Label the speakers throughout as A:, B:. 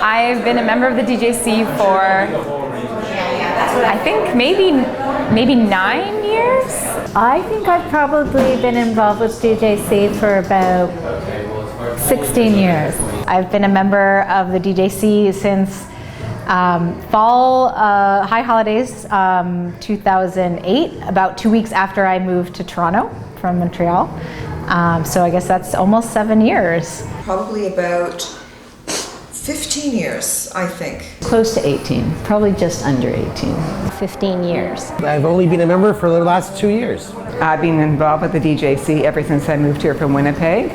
A: I've been a member of the DJC for, I think, maybe 9 years.
B: I think I've probably been involved with DJC for about 16 years.
C: I've been a member of the DJC since fall high holidays 2008, about 2 weeks after I moved to Toronto from Montreal. So I guess that's almost 7 years.
D: Probably about 15 years, I think.
E: Close to 18, probably just under 18.
F: 15 years.
G: I've only been a member for the last 2 years.
H: I've been involved with the DJC ever since I moved here from Winnipeg,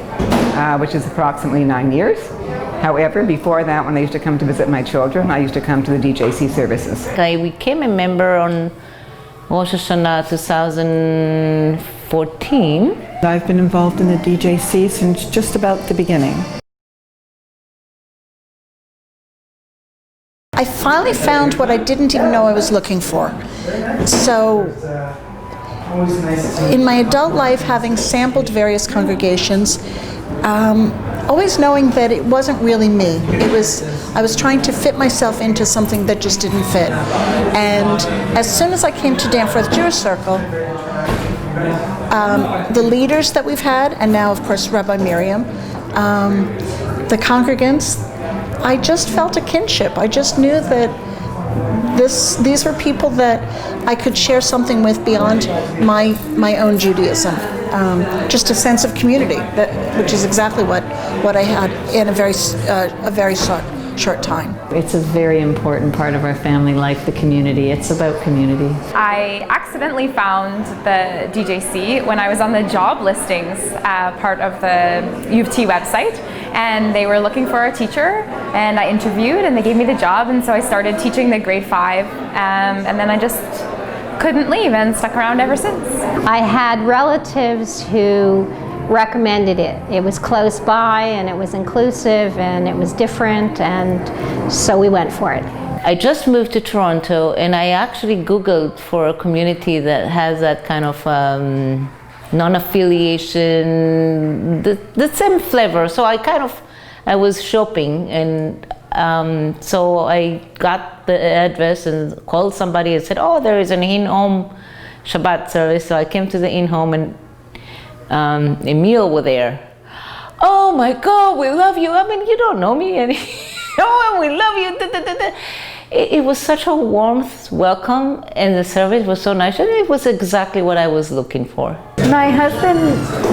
H: which is approximately 9 years. However, before that, when I used to come to visit my children, I used to come to the DJC services.
I: I became a member on Rosh Hashanah 2014.
J: I've been involved in the DJC since just about the beginning.
K: I finally found what I didn't even know I was looking for. So, in my adult life, having sampled various congregations, always knowing that it wasn't really me. I was trying to fit myself into something that just didn't fit. And as soon as I came to Danforth Jewish Circle, the leaders that we've had, and now of course Rabbi Miriam, the congregants, I just felt a kinship. I just knew that these were people that I could share something with beyond my own Judaism. Just a sense of community, which is exactly what I had in a very short time.
E: It's a very important part of our family life, the community. It's about community.
A: I accidentally found the DJC when I was on the job listings part of the U of T website, and they were looking for a teacher, and I interviewed and they gave me the job, and so I started teaching the grade 5, and then I just couldn't leave and stuck around ever since.
F: I had relatives who recommended it. It was close by and it was inclusive and it was different, and so we went for it.
I: I just moved to Toronto and I actually Googled for a community that has that kind of non-affiliation, the same flavor. So I was shopping, and so I got the address and called somebody and said, oh, there is an in-home Shabbat service. So I came to the in-home, and Emil were there. Oh my God, we love you. I mean, you don't know me. And oh, we love you. It was such a warmth welcome, and the service was so nice, and it was exactly what I was looking for.
B: My husband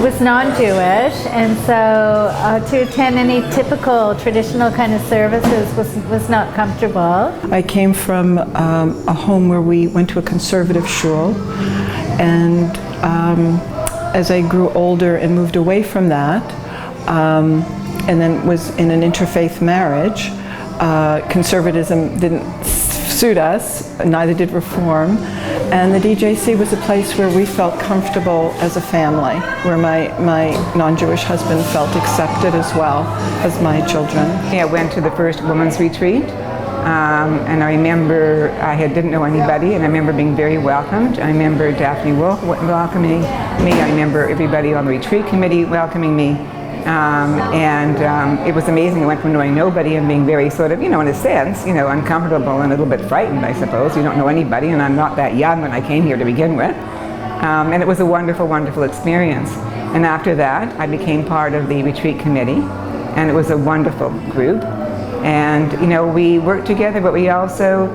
B: was non-Jewish, and so to attend any typical traditional kind of services was not comfortable.
J: I came from a home where we went to a conservative shul, and as I grew older and moved away from that, and then was in an interfaith marriage, conservatism didn't suit us, neither did Reform, and the DJC was a place where we felt comfortable as a family, where my non-Jewish husband felt accepted as well as my children.
H: I went to the first women's retreat, and I remember didn't know anybody, and I remember being very welcomed. I remember Daphne Wolf welcoming me. I remember everybody on the retreat committee welcoming me. It was amazing. I went from knowing nobody and being very sort of, in a sense, uncomfortable and a little bit frightened, I suppose. You don't know anybody, and I'm not that young when I came here to begin with. And it was a wonderful, wonderful experience. And after that, I became part of the retreat committee, and it was a wonderful group. And, we worked together, but we also,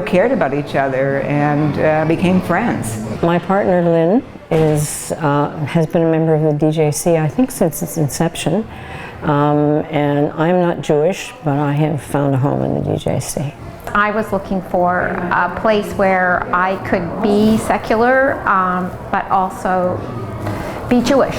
H: cared about each other and became friends.
L: My partner, Lynn, has been a member of the DJC, I think, since its inception. And I'm not Jewish, but I have found a home in the DJC.
F: I was looking for a place where I could be secular, but also be Jewish.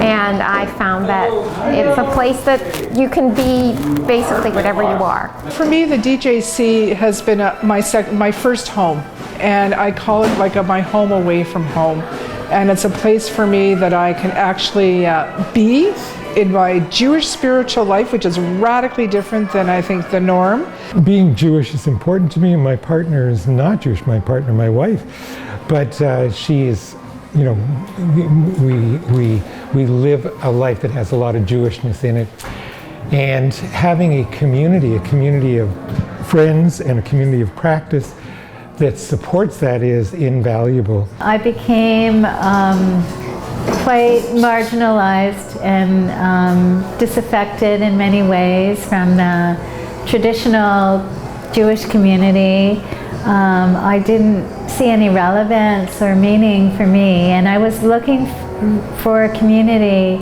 F: And I found that it's a place that you can be basically whatever you are.
M: For me, the DJC has been my first home, and I call it like my home away from home. And it's a place for me that I can actually be in my Jewish spiritual life, which is radically different than I think the norm.
N: Being Jewish is important to me, and my partner is not Jewish, my wife. But she is, we live a life that has a lot of Jewishness in it. And having a community of friends and a community of practice that supports that is invaluable.
B: I became quite marginalized and disaffected in many ways from the traditional Jewish community. I didn't see any relevance or meaning for me, and I was looking for a community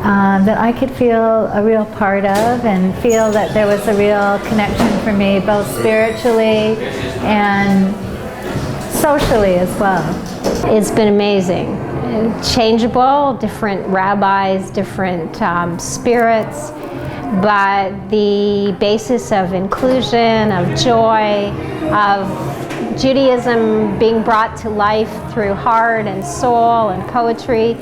B: that I could feel a real part of and feel that there was a real connection for me, both spiritually and socially as well.
F: It's been amazing. Changeable, different rabbis, different spirits, but the basis of inclusion, of joy, of Judaism being brought to life through heart and soul and poetry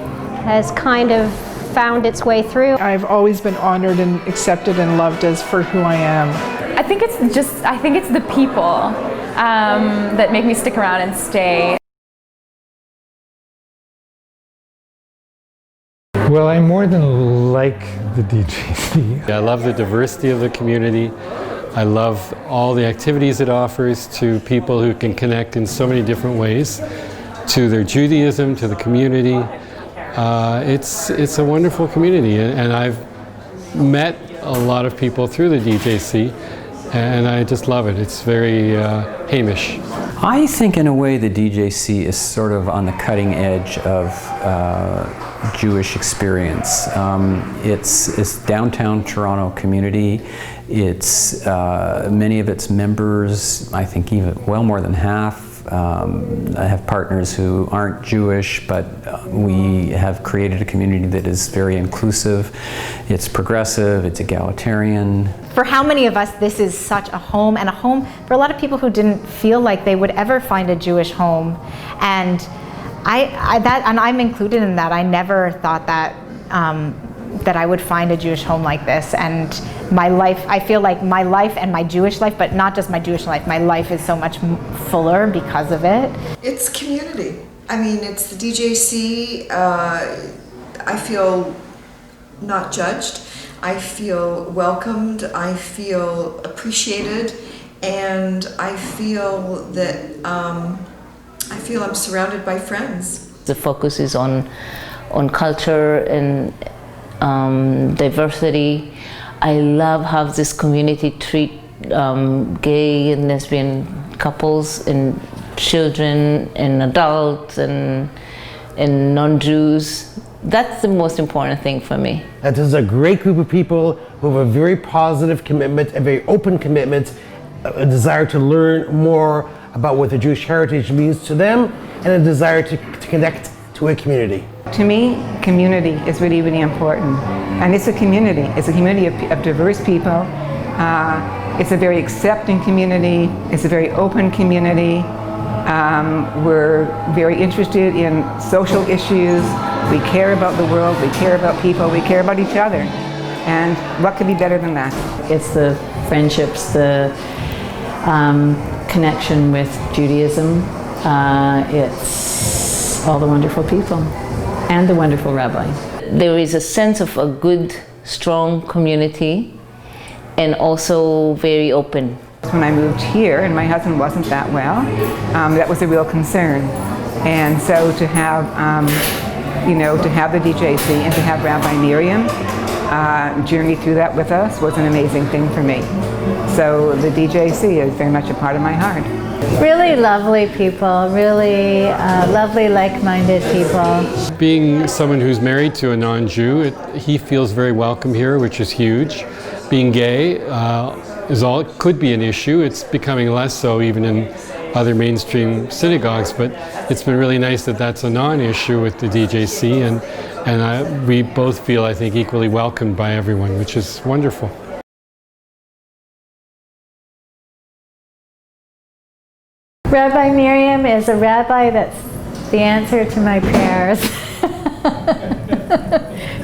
F: has kind of found its way through.
M: I've always been honored and accepted and loved as for who I am.
A: I think it's the people that make me stick around and stay.
N: Well, I more than like the DJC.
O: I love the diversity of the community. I love all the activities it offers to people who can connect in so many different ways to their Judaism, to the community. It's a wonderful community, and I've met a lot of people through the DJC, and I just love it. It's very Hamish.
P: I think in a way the DJC is sort of on the cutting edge of Jewish experience. It's downtown Toronto community. It's many of its members, I think even well more than half. I have partners who aren't Jewish, but we have created a community that is very inclusive. It's progressive, it's egalitarian.
C: For how many of us this is such a home, and a home for a lot of people who didn't feel like they would ever find a Jewish home. And I'm included in that. I never thought that that I would find a Jewish home like this, and my life, I feel like my life and my Jewish life, but not just my Jewish life, my life is so much fuller because of it.
D: It's community. I mean, it's the DJC. I feel not judged. I feel welcomed. I feel appreciated, and I feel that I'm surrounded by friends.
I: The focus is on culture and diversity. I love how this community treat gay and lesbian couples and children and adults and non-Jews. That's the most important thing for me.
G: That is a great group of people who have a very positive commitment, a very open commitment, a desire to learn more about what the Jewish heritage means to them, and a desire to connect to a community.
H: To me, community is really, really important. And it's a community. It's a community of diverse people. It's a very accepting community. It's a very open community. We're very interested in social issues. We care about the world. We care about people. We care about each other. And what could be better than that?
E: It's the friendships, the connection with Judaism. It's all the wonderful people and the wonderful rabbi.
I: There is a sense of a good, strong community, and also very open.
H: When I moved here, and my husband wasn't that well, that was a real concern. And so to have, to have the DJC and to have Rabbi Miriam journey through that with us was an amazing thing for me. So the DJC is very much a part of my heart.
B: Really lovely people, really lovely, like-minded people.
O: Being someone who's married to a non-Jew, he feels very welcome here, which is huge. Being gay could be an issue. It's becoming less so even in other mainstream synagogues, but it's been really nice that that's a non-issue with the DJC, and we both feel, I think, equally welcomed by everyone, which is wonderful.
B: Rabbi Miriam is a rabbi that's the answer to my prayers.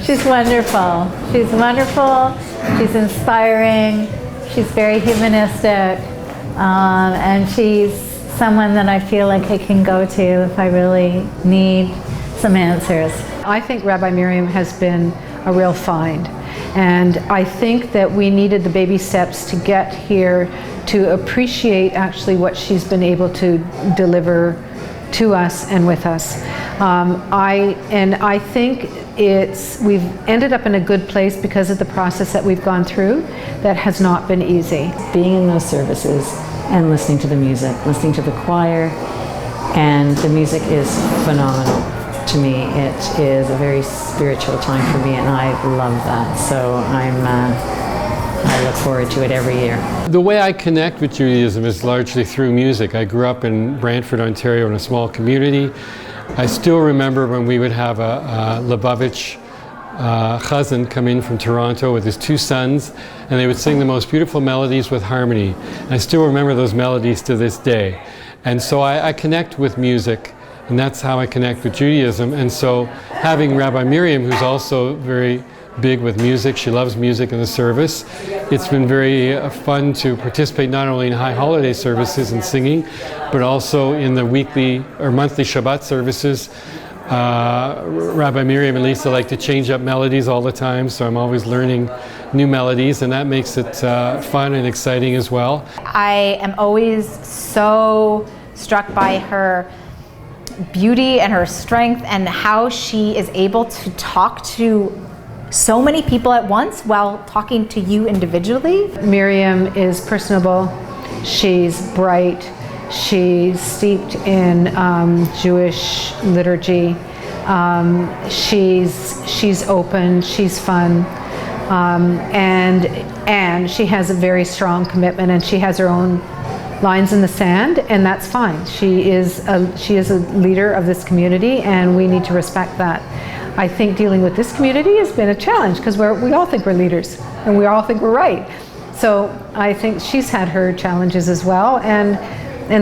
B: She's wonderful. She's wonderful. She's inspiring. She's very humanistic. And she's someone that I feel like I can go to if I really need some answers.
Q: I think Rabbi Miriam has been
B: a real find. And I think that we needed the baby steps to get here to appreciate actually what she's been able to deliver to us and with us. I think we've ended up in a good place because of the process that we've gone through that has not been easy.
E: Being in those services and listening to the music, listening to the choir, and the music is phenomenal. To me, it is a very spiritual time for me, and I love that. So I look forward to it every year.
O: The way I connect with Judaism is largely through music. I grew up in Brantford, Ontario, in a small community. I still remember when we would have a Lubavitch chazan come in from Toronto with his 2 sons, and they would sing the most beautiful melodies with harmony. And I still remember those melodies to this day. And so I connect with music, and that's how I connect with Judaism. And so having Rabbi Miriam, who's also very big with music, she loves music in the service, it's been very fun to participate not only in high holiday services and singing, but also in the weekly or monthly Shabbat services. Rabbi Miriam and Lisa like to change up melodies all the time, so I'm always learning new melodies, and that makes it fun and exciting as well.
C: I am always so struck by her beauty and her strength and how she is able to talk to so many people at once while talking to you individually.
B: Miriam is personable, she's bright, she's steeped in Jewish liturgy, she's open, she's fun, and she has a very strong commitment, and she has her own lines in the sand, and that's fine. She is a leader of this community, and we need to respect that. I think dealing with this community has been a challenge because we all think we're leaders and we all think we're right. So I think she's had her challenges as well, and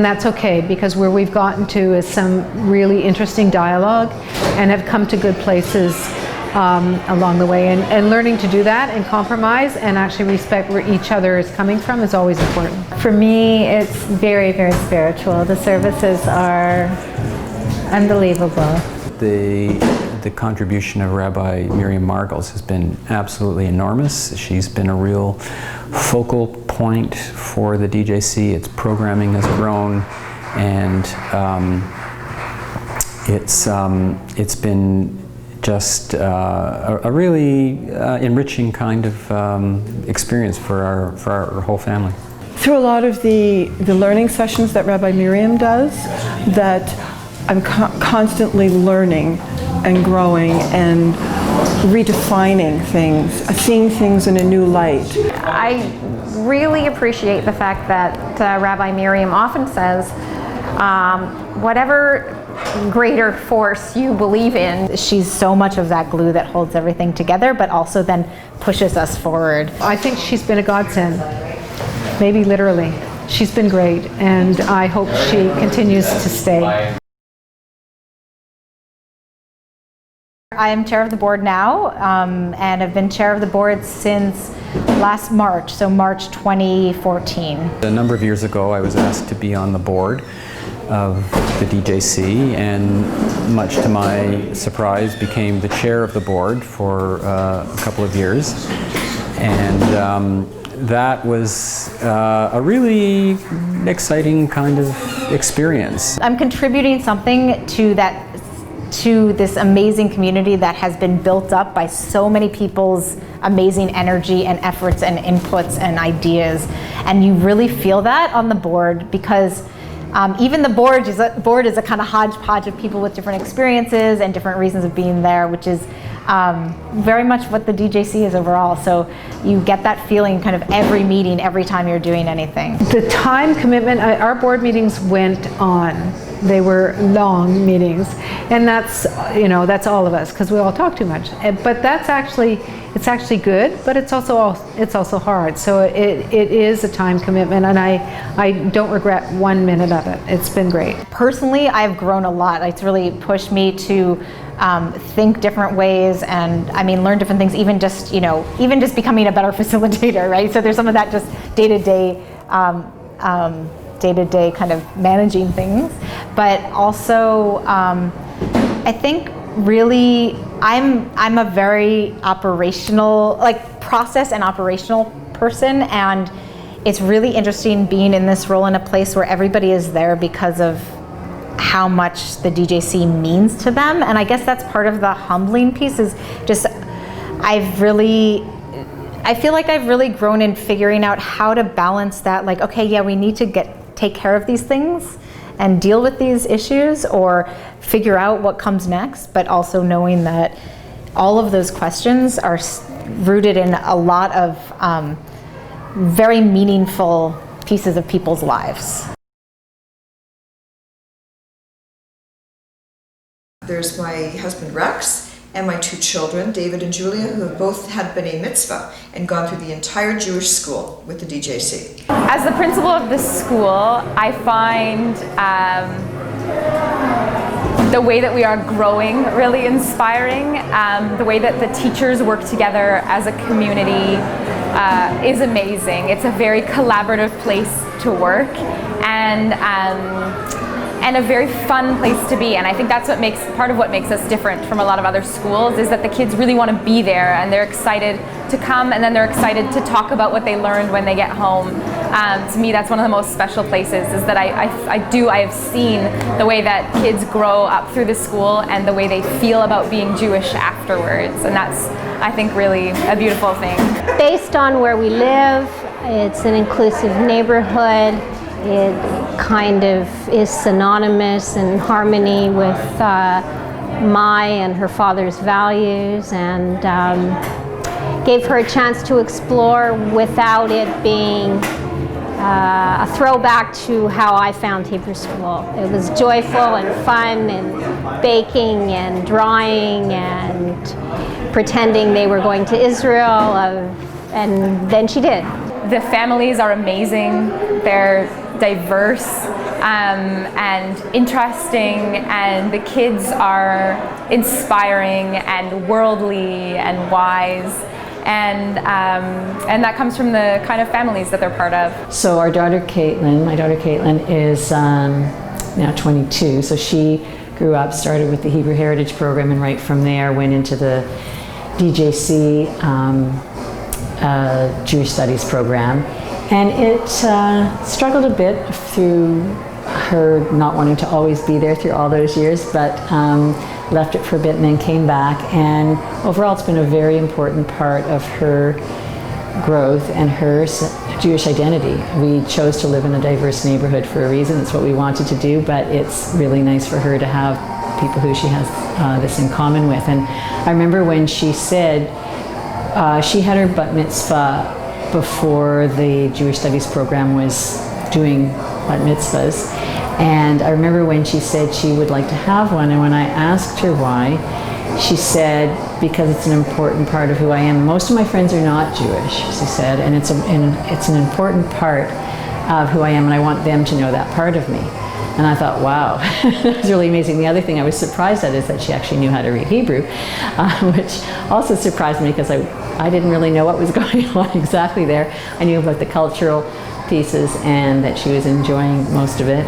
B: that's okay, because where we've gotten to is some really interesting dialogue and have come to good places along the way, and learning to do that and compromise and actually respect where each other is coming from is always important. For me, it's very, very spiritual. The services are unbelievable.
P: The contribution of Rabbi Miriam Margles has been absolutely enormous. She's been a real focal point for the DJC. Its programming has grown, and it's been just a really enriching kind of experience for our whole family.
J: Through a lot of the learning sessions that Rabbi Miriam does, that I'm constantly learning and growing and redefining things, seeing things in a new light.
F: I really appreciate the fact that Rabbi Miriam often says, whatever greater force you believe in.
C: She's so much of that glue that holds everything together, but also then pushes us forward.
B: I think she's been a godsend, maybe literally. She's been great, and I hope she continues to stay.
C: I am chair of the board now, and have been chair of the board since last March, so March 2014.
P: A number of years ago, I was asked to be on the board of the DJC, and much to my surprise became the chair of the board for a couple of years, and that was a really exciting kind of experience.
C: I'm contributing something to this amazing community that has been built up by so many people's amazing energy and efforts and inputs and ideas, and you really feel that on the board, because even the board is a kind of hodgepodge of people with different experiences and different reasons of being there, which is very much what the DJC is overall. So you get that feeling kind of every meeting, every time you're doing anything.
B: The time commitment, our board meetings went on. They were long meetings, and that's all of us, because we all talk too much. But it's actually good, but it's also hard. So it is a time commitment, and I don't regret 1 minute of it. It's been great.
C: Personally, I've grown a lot. It's really pushed me to think different ways, and learn different things. Even just becoming a better facilitator, right? So there's some of that just day-to-day kind of managing things, but also I think really I'm a very operational, like process and operational person, and it's really interesting being in this role in a place where everybody is there because of how much the DJC means to them. And I guess that's part of the humbling piece, is just I feel like I've really grown in figuring out how to balance that, like, okay, yeah, we need to take care of these things and deal with these issues or figure out what comes next, but also knowing that all of those questions are rooted in a lot of very meaningful pieces of people's lives.
D: There's my husband Rex and my 2 children, David and Julia, who have both had B'nai Mitzvah and gone through the entire Jewish school with the DJC.
A: As the principal of the school, I find the way that we are growing really inspiring. The way that the teachers work together as a community is amazing. It's a very collaborative place to work, and a very fun place to be. And I think that's part of what makes us different from a lot of other schools, is that the kids really want to be there and they're excited to come, and then they're excited to talk about what they learned when they get home. To me, that's one of the most special places, is that I have seen the way that kids grow up through the school and the way they feel about being Jewish afterwards. And that's, I think, really a beautiful thing.
Q: Based on where we live, it's an inclusive neighborhood. It kind of is synonymous in harmony with my and her father's values, and gave her a chance to explore without it being a throwback to how I found Hebrew school. It was joyful and fun, and baking and drawing and pretending they were going to Israel, and then she did.
A: The families are amazing. They're diverse and interesting, and the kids are inspiring and worldly and wise, and that comes from the kind of families that they're part of.
E: So my daughter Caitlin is now 22, so she grew up, started with the Hebrew Heritage Program, and right from there went into the DJC Jewish Studies program. And it struggled a bit through her not wanting to always be there through all those years, but left it for a bit and then came back. And overall, it's been a very important part of her growth and her Jewish identity. We chose to live in a diverse neighborhood for a reason. It's what we wanted to do, but it's really nice for her to have people who she has this in common with. And I remember when she said she had her bat mitzvah before the Jewish Studies program was doing bat mitzvahs, and I remember when she said she would like to have one, and when I asked her why, she said, because it's an important part of who I am. Most of my friends are not Jewish, she said, and it's an important part of who I am, and I want them to know that part of me. And I thought, wow, that's really amazing. The other thing I was surprised at is that she actually knew how to read Hebrew, which also surprised me, because I didn't really know what was going on exactly there. I knew about the cultural pieces and that she was enjoying most of it,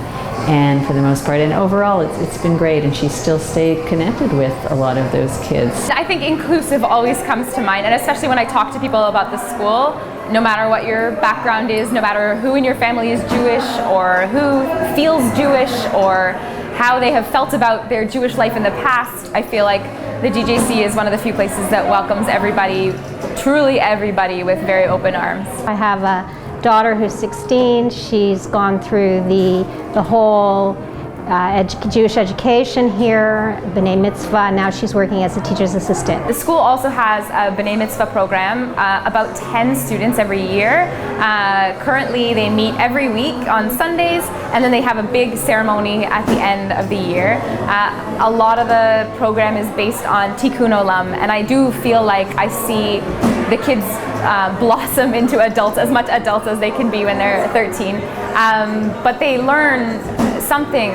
E: and for the most part. And overall, it's been great, and she's still stayed connected with a lot of those kids.
A: I think inclusive always comes to mind, and especially when I talk to people about the school, no matter what your background is, no matter who in your family is Jewish or who feels Jewish or how they have felt about their Jewish life in the past, I feel like the DJC is one of the few places that welcomes everybody, truly everybody, with very open arms.
Q: I have a daughter who's 16. She's gone through the whole Jewish education here, B'nai Mitzvah. Now she's working as a teacher's assistant.
A: The school also has a B'nai Mitzvah program, about 10 students every year. Currently they meet every week on Sundays, and then they have a big ceremony at the end of the year. A lot of the program is based on Tikkun Olam, and I do feel like I see the kids blossom into adults, as much adults as they can be when they're 13. But they learn something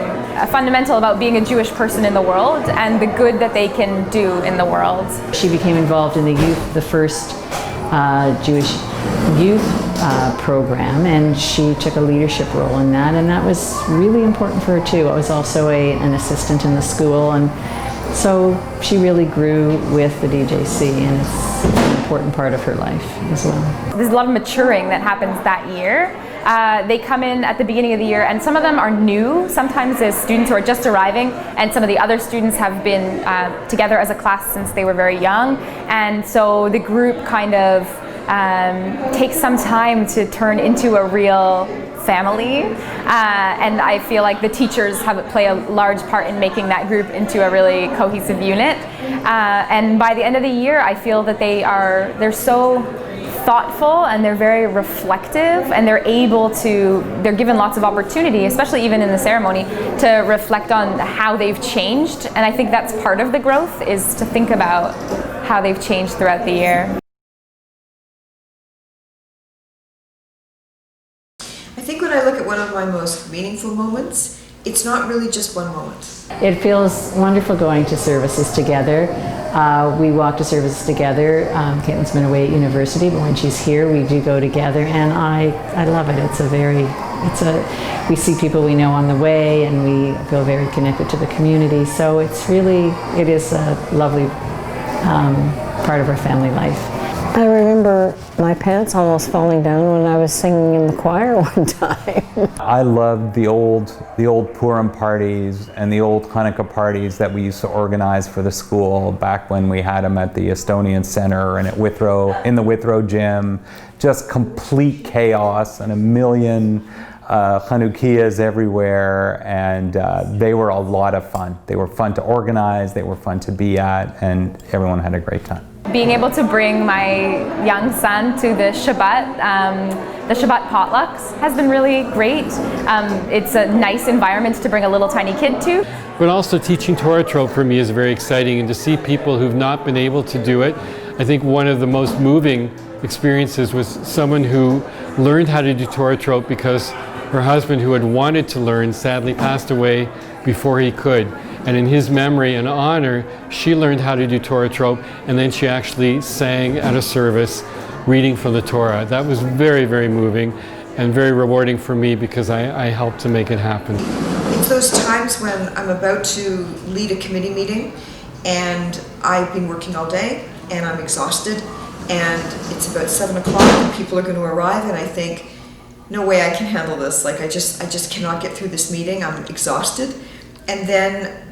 A: fundamental about being a Jewish person in the world and the good that they can do in the world.
E: She became involved in the first Jewish youth program, and she took a leadership role in that, and that was really important for her too. I was also an assistant in the school, and So she really grew with the DJC, and it's an important part of her life as well.
A: There's a lot of maturing that happens that year. They come in at the beginning of the year, and some of them are new. Sometimes there's students who are just arriving, and some of the other students have been together as a class since they were very young. And so the group kind of takes some time to turn into a real family, and I feel like the teachers play a large part in making that group into a really cohesive unit. And by the end of the year, I feel that they're so thoughtful, and they're very reflective, and they're given lots of opportunity, especially even in the ceremony, to reflect on how they've changed. And I think that's part of the growth, is to think about how they've changed throughout the year.
D: I think when I look at one of my most meaningful moments, it's not really just one moment.
E: It feels wonderful going to services together. We walk to services together. Caitlin's been away at university, but when she's here, we do go together, and I love it. We see people we know on the way, and we feel very connected to the community. So it is a lovely part of our family life.
L: I remember my pants almost falling down when I was singing in the choir one time.
R: I loved the old Purim parties and the old Hanukkah parties that we used to organize for the school back when we had them at the Estonian Center and at in the Withrow gym. Just complete chaos and a million Chanukias everywhere, and they were a lot of fun. They were fun to organize, they were fun to be at, and everyone had a great time.
A: Being able to bring my young son to the Shabbat potlucks has been really great. It's a nice environment to bring a little tiny kid to.
O: But also teaching Torah trope for me is very exciting, and to see people who've not been able to do it. I think one of the most moving experiences was someone who learned how to do Torah trope because her husband, who had wanted to learn, sadly passed away before he could. And in his memory and honor, she learned how to do Torah trope, and then she actually sang at a service reading from the Torah. That was very, very moving and very rewarding for me because I helped to make it happen.
D: It's those times when I'm about to lead a committee meeting and I've been working all day and I'm exhausted, and it's about 7 o'clock and people are going to arrive, and I think, no way I can handle this. Like I just cannot get through this meeting. I'm exhausted. And then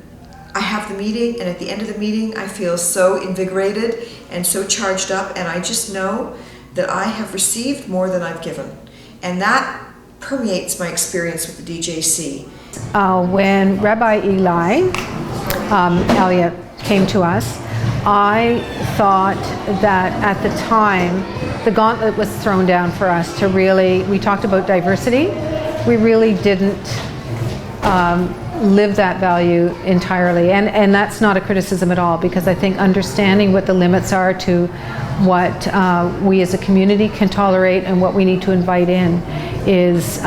D: I have the meeting, and at the end of the meeting, I feel so invigorated and so charged up, and I just know that I have received more than I've given. And that permeates my experience with the DJC.
C: When Rabbi Eli Elliott came to us, I thought that at the time, the gauntlet was thrown down for us to we talked about diversity. We really didn't live that value entirely, and that's not a criticism at all, because I think understanding what the limits are to what we as a community can tolerate and what we need to invite in is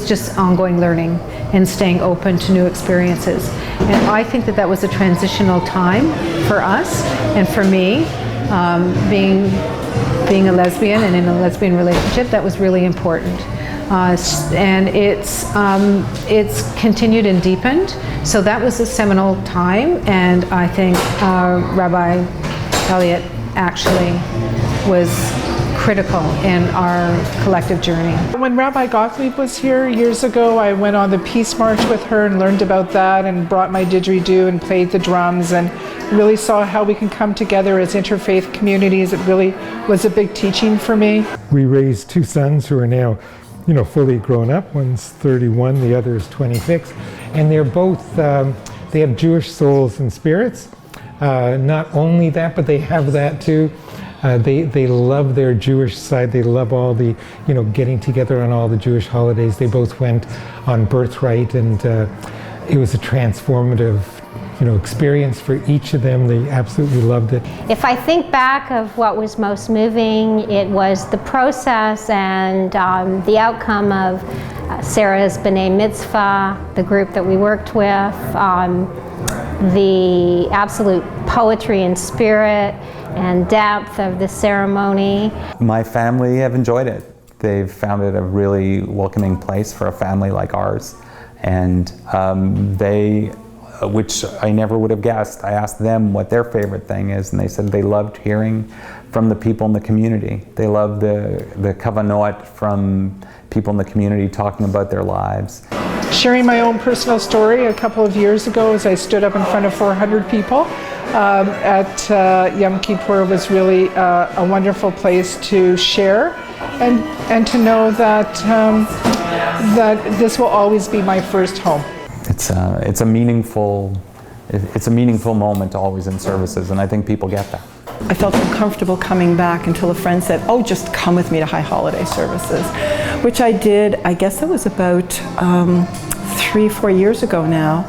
C: just ongoing learning and staying open to new experiences. And I think that was a transitional time for us and for me, being a lesbian and in a lesbian relationship. That was really important. And it's continued and deepened. So that was a seminal time, and I think Rabbi Elliott actually was critical in our collective journey.
M: When Rabbi Gottlieb was here years ago, I went on the Peace March with her and learned about that and brought my didgeridoo and played the drums and really saw how we can come together as interfaith communities. It really was a big teaching for me.
N: We raised two sons who are now fully grown up. One's 31, the other is 26, and they're both, they have Jewish souls and spirits. Not only that, but they have that too. They love their Jewish side. They love all the, getting together on all the Jewish holidays. They both went on Birthright, and it was a transformative experience for each of them. They absolutely loved it.
Q: If I think back of what was most moving, it was the process and the outcome of Sarah's B'nai Mitzvah, the group that we worked with, the absolute poetry and spirit and depth of the ceremony.
R: My family have enjoyed it. They've found it a really welcoming place for a family like ours, and they which I never would have guessed. I asked them what their favorite thing is, and they said they loved hearing from the people in the community. They loved the Kavanaught from people in the community talking about their lives.
M: Sharing my own personal story a couple of years ago as I stood up in front of 400 people at Yom Kippur was really a wonderful place to share and to know that, that this will always be my first home.
R: It's a meaningful moment always in services, and I think people get that.
J: I felt uncomfortable coming back until a friend said, oh, just come with me to High Holiday services, which I did. I guess it was about 3-4 years ago now.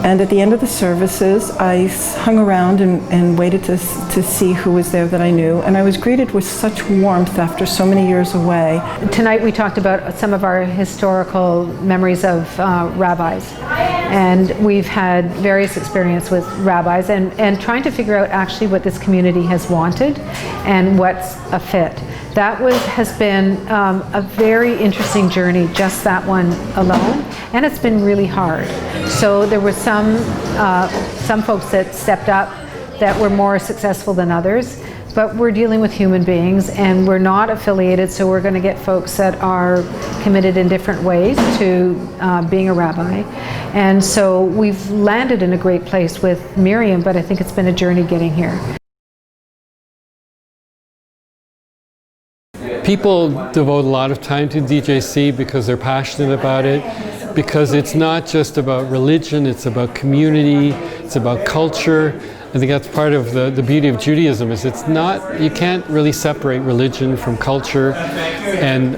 J: And at the end of the services, I hung around and waited to see who was there that I knew. And I was greeted with such warmth after so many years away.
B: Tonight we talked about some of our historical memories of rabbis. And we've had various experience with rabbis and trying to figure out actually what this community has wanted and what's a fit. That has been a very interesting journey, just that one alone, and it's been really hard. So there were some folks that stepped up that were more successful than others, but we're dealing with human beings and we're not affiliated, so we're going to get folks that are committed in different ways to being a rabbi. And so we've landed in a great place with Miriam, but I think it's been a journey getting here.
O: People devote a lot of time to DJC because they're passionate about it, because it's not just about religion, it's about community, it's about culture. I think that's part of the beauty of Judaism, is it's not, you can't really separate religion from culture, and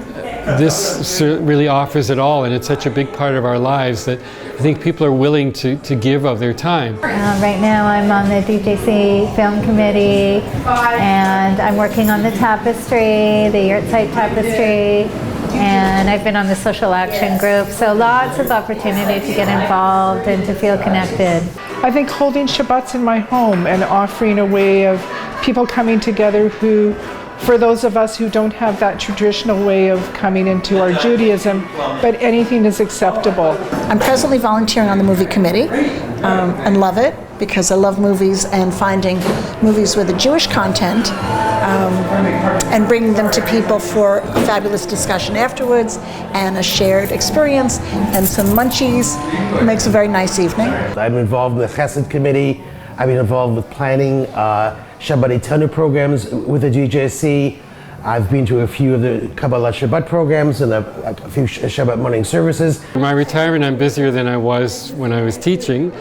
O: this really offers it all, and it's such a big part of our lives that I think people are willing to give of their time.
B: Right now I'm on the DJC film committee, and I'm working on the tapestry, the yurtzeit tapestry, and I've been on the social action group, so lots of opportunity to get involved and to feel connected.
M: I think holding Shabbats in my home and offering a way of people coming together who, for those of us who don't have that traditional way of coming into our Judaism, but anything is acceptable.
K: I'm presently volunteering on the movie committee and love it because I love movies and finding movies with a Jewish content and bringing them to people for a fabulous discussion afterwards and a shared experience and some munchies. It makes a very nice evening.
G: I'm involved in the Chesed committee. I've been involved with planning Shabbat Tanu programs with the DJC. I've been to a few of the Kabbalah Shabbat programs and a few Shabbat morning services.
O: In my retirement, I'm busier than I was when I was teaching.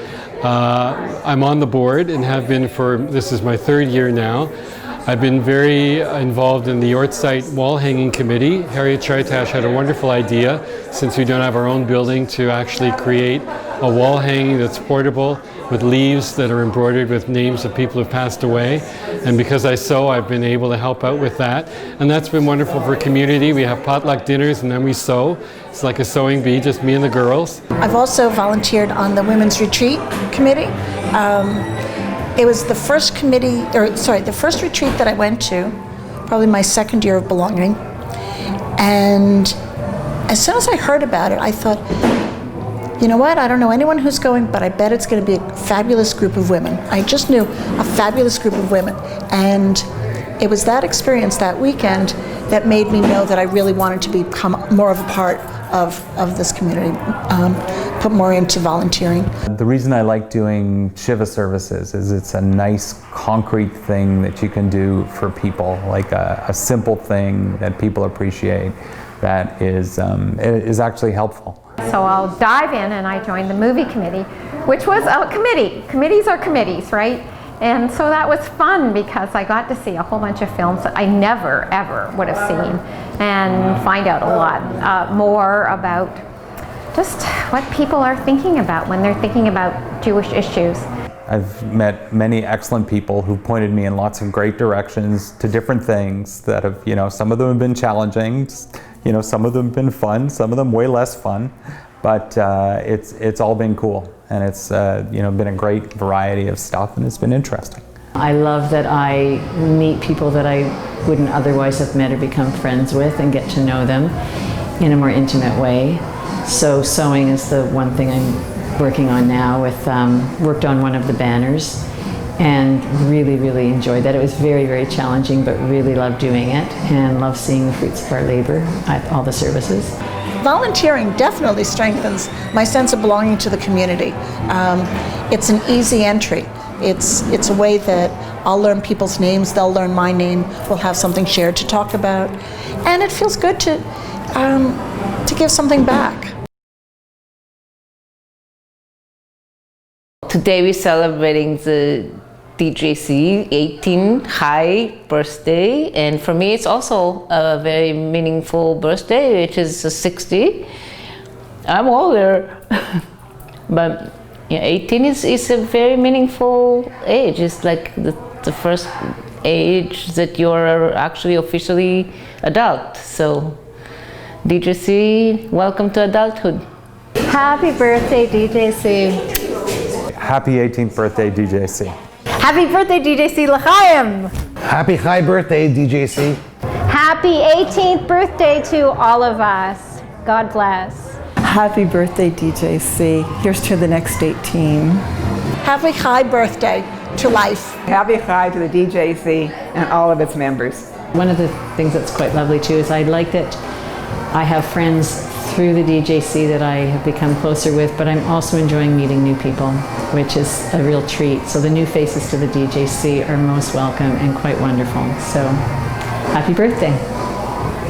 O: I'm on the board and have been this is my 3rd year now. I've been very involved in the Yurtzeit wall hanging committee. Harriet Chartash had a wonderful idea, since we don't have our own building, to actually create a wall hanging that's portable with leaves that are embroidered with names of people who've passed away. And because I sew, I've been able to help out with that. And that's been wonderful for community. We have potluck dinners and then we sew. It's like a sewing bee, just me and the girls.
K: I've also volunteered on the Women's Retreat Committee. It was the first the first retreat that I went to, probably my 2nd year of belonging. And as soon as I heard about it, I thought, you know what, I don't know anyone who's going, but I bet it's going to be a fabulous group of women. I just knew a fabulous group of women. And it was that experience that weekend that made me know that I really wanted to become more of a part of this community, put more into volunteering.
R: The reason I like doing Shiva services is it's a nice concrete thing that you can do for people, like a simple thing that people appreciate that is actually helpful.
F: So I'll dive in and I joined the movie committee, which was a committee. Committees are committees, right? And so that was fun because I got to see a whole bunch of films that I never, ever would have seen and find out a lot more about just what people are thinking about when they're thinking about Jewish issues.
R: I've met many excellent people who pointed me in lots of great directions to different things that have, some of them have been challenging, some of them have been fun, some of them way less fun, but it's all been cool. And it's been a great variety of stuff, and it's been interesting.
E: I love that I meet people that I wouldn't otherwise have met or become friends with and get to know them in a more intimate way. So sewing is the one thing I'm working on now with, worked on one of the banners and really, really enjoyed that. It was very, very challenging, but really loved doing it and loved seeing the fruits of our labor at all the services.
K: Volunteering definitely strengthens my sense of belonging to the community. It's an easy entry. It's a way that I'll learn people's names, they'll learn my name, we'll have something shared to talk about, and it feels good to give something back.
I: Today we're celebrating the DJC 18th high birthday, and for me it's also a very meaningful birthday, which is 60. I'm older, but yeah, 18 is a very meaningful age. It's like the first age that you're actually officially adult. So DJC, welcome to adulthood.
B: Happy birthday, DJC.
R: Happy 18th birthday, DJC.
C: Happy birthday, DJC L'chaim!
G: Happy high birthday, DJC.
Q: Happy 18th birthday to all of us. God bless.
J: Happy birthday, DJC. Here's to the next 18.
K: Happy high birthday to life.
H: Happy Chai to the DJC and all of its members.
E: One of the things that's quite lovely too is I like that I have friends through the DJC that I have become closer with, but I'm also enjoying meeting new people, which is a real treat. So the new faces to the DJC are most welcome and quite wonderful. So happy birthday.